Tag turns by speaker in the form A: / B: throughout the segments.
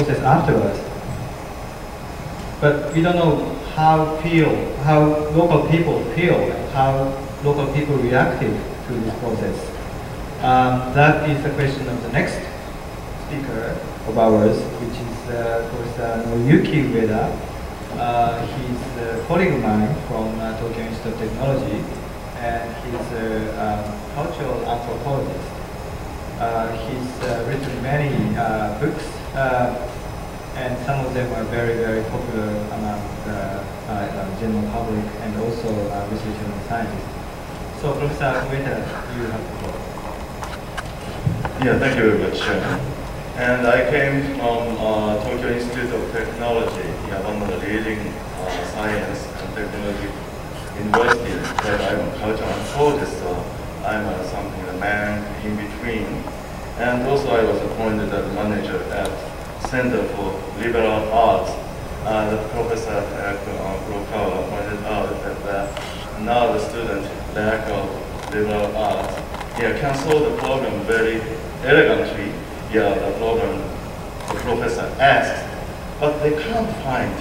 A: process afterwards. But we don't know how local people feel, and how local people reacted to this process. That is the question of the next speaker of ours, which is Professor Noriyuki Ueda. He's a colleague of mine from Tokyo Institute of Technology, and he's a cultural anthropologist. He's written many books, and some of them are very, very popular among the general public and also researchers and scientists. So, Professor Ueda, you have the floor.
B: Yeah, thank you very much. And I came from Tokyo Institute of Technology, one of the leading science and technology universities. But I'm a cultural anthropologist, so I'm something a man in between. And also I was appointed as manager at Center for Liberal Arts. The professor Kurokawa pointed out that now the student lack of liberal arts can solve the problem very elegantly. The problem the professor asks, but they can't find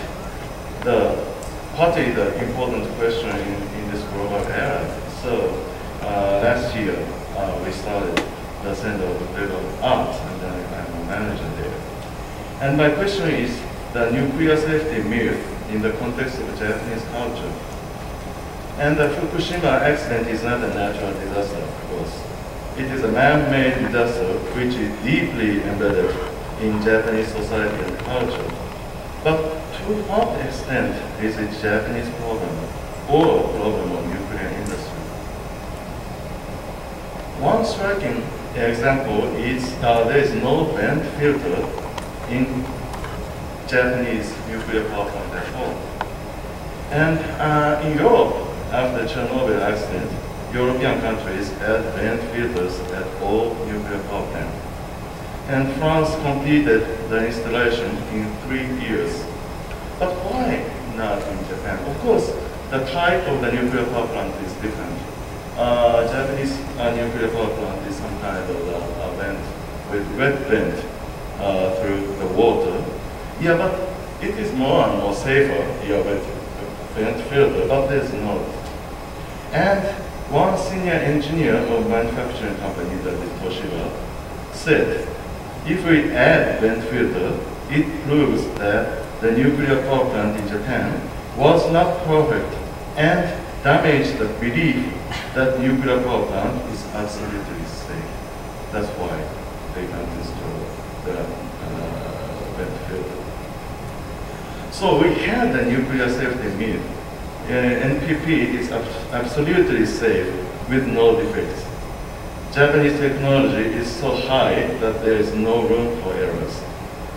B: what is the important question in this global era. So last year we started the Center of Liberal Arts, and then I'm a manager there. And my question is the nuclear safety myth in the context of Japanese culture. And the Fukushima accident is not a natural disaster, of course. It is a man-made disaster which is deeply embedded in Japanese society and culture. But to what extent is it Japanese problem or problem of nuclear industry? One striking example is there is no vent filter in Japanese nuclear power plant at all. And in Europe, after Chernobyl accident, European countries had vent filters at all nuclear power plants. And France completed the installation in 3 years. But why not in Japan? Of course, the type of the nuclear power plant is different. Japanese nuclear power plant is some kind of a vent with wet vent through the water. Yeah, but it is more and more safer with vent filter, but there's not. And one senior engineer of manufacturing company, that is Toshiba, said, if we add vent filter, it proves that the nuclear power plant in Japan was not perfect and damaged the belief that nuclear power plant is absolutely safe. That's why they can't install the vent filter. So we had the nuclear safety myth. NPP is absolutely safe with no defects. Japanese technology is so high that there is no room for errors.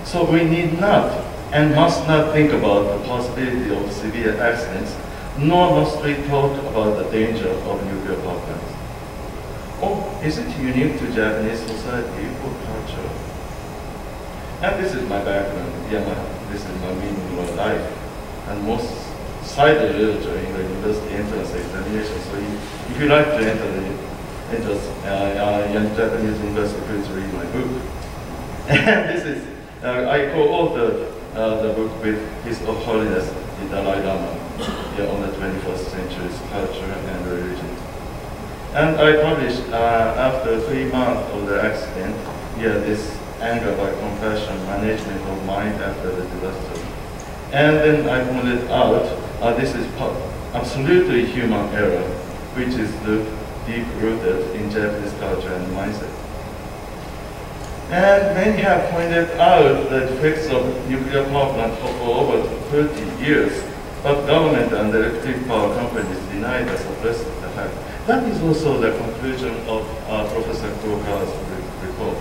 B: So we need not and must not think about the possibility of severe accidents, nor must we talk about the danger of nuclear power plants. Or is it unique to Japanese society or culture? And this is my background. This is my meaning of life. And most cited literature in the university entrance examination. So if you like to enter the entrance Japanese university, please read my book. And this is, I co-authored the book with His Holiness the Dalai Lama on the 21st century's culture and religion. And I published after 3 months of the accident, this anger by compassion, management of mind after the disaster. And then I pointed out this is absolutely human error, which is deep-rooted in Japanese culture and mindset. And many have pointed out the effects of nuclear power plant for over 30 years, but government and electric power companies deny or suppress the fact. That is also the conclusion of Professor Kurokawa's report.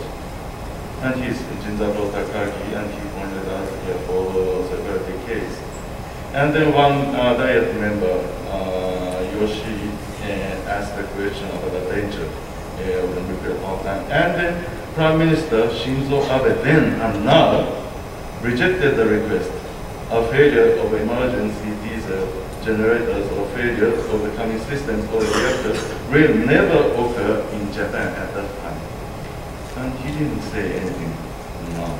B: And he's Jinzaburo Takagi, and he pointed out here for several decades. And then one Diet member, Yoshi, asked the question about the danger of the nuclear power plant. And then Prime Minister Shinzo Abe then and now rejected the request. A failure of emergency diesel generators or failure of the coming systems or reactors will never occur in Japan at that time. And he didn't say anything now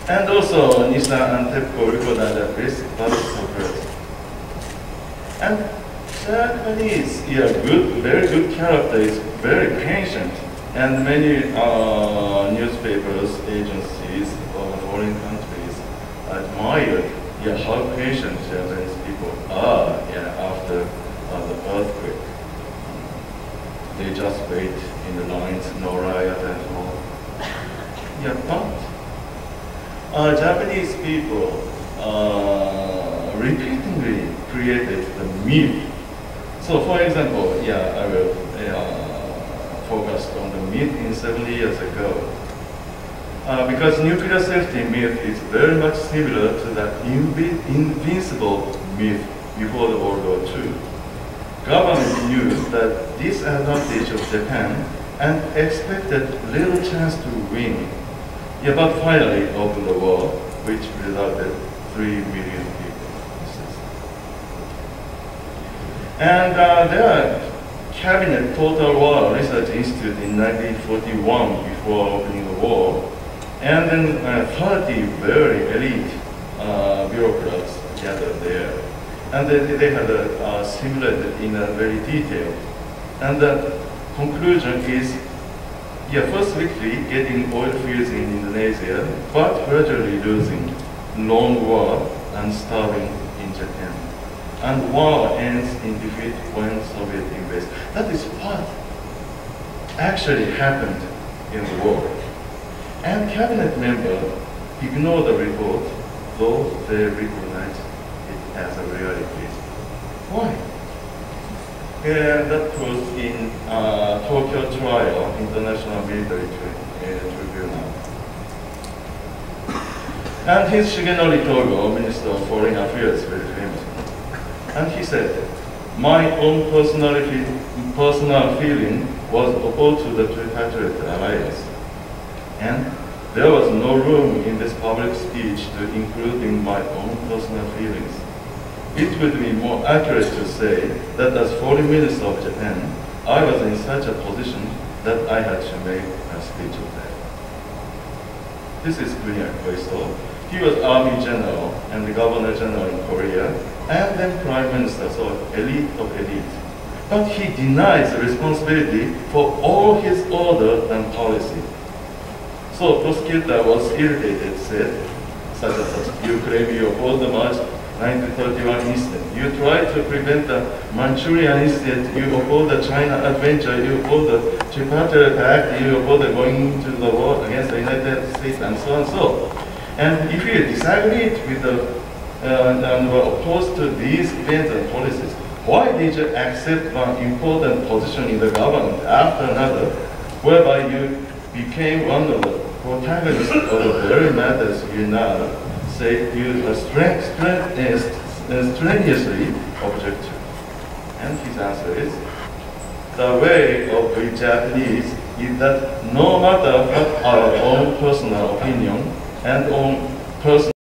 B: And also, Nissan and TEPCO recognize that risk but suppressed. And Japanese, very good character is very patient. And many newspapers, agencies, or foreign countries admired how patient Japanese people are after the earthquake. They just wait in the lines, no riot at all. But Japanese people repeatedly created the myth. So, for example, I will focus on the myth in 70 years ago. Because nuclear safety myth is very much similar to the invincible myth before the World War II. Government knew that disadvantage of Japan and expected little chance to win. But finally opened the war, which resulted 3 million people. And there are Cabinet Total War Research Institute in 1941 before opening the war. And then 30 very elite bureaucrats gathered there. And they had simulated in a very detail. And the conclusion is, first victory, getting oil fields in Indonesia, but gradually losing, long war, and starving in Japan. And war ends in defeat when Soviet invades. That is what actually happened in the war. And cabinet members ignore the report, though they recognize it as a reality. Why? That was in Tokyo trial, International Military Tribunal. And here's Shigenori Togo, Minister of Foreign Affairs, very famous. And he said, my own personal feeling was opposed to the tripartite alliance. And there was no room in this public speech to including my own personal feelings. It would be more accurate to say that as Foreign Minister of Japan, I was in such a position that I had to make a speech of that. This is Gunyang Koiso. He was Army General and the Governor General in Korea, and then Prime Minister, so elite of elite. But he denies responsibility for all his order and policy. So prosecutor was irritated, said, such and such, you claim you opposed the March 1931 incident. You tried to prevent the Manchurian incident. You opposed the China adventure. You opposed the Tripartite Act. You opposed the going to the war against the United States, and so on and so. And if you disagreed with the and were opposed to these events and policies, why did you accept one important position in the government after another, whereby you became one of the protagonists of the very matters you now say you strenuously object to? And his answer is, the way of the Japanese is that no matter what our own personal opinion and own personal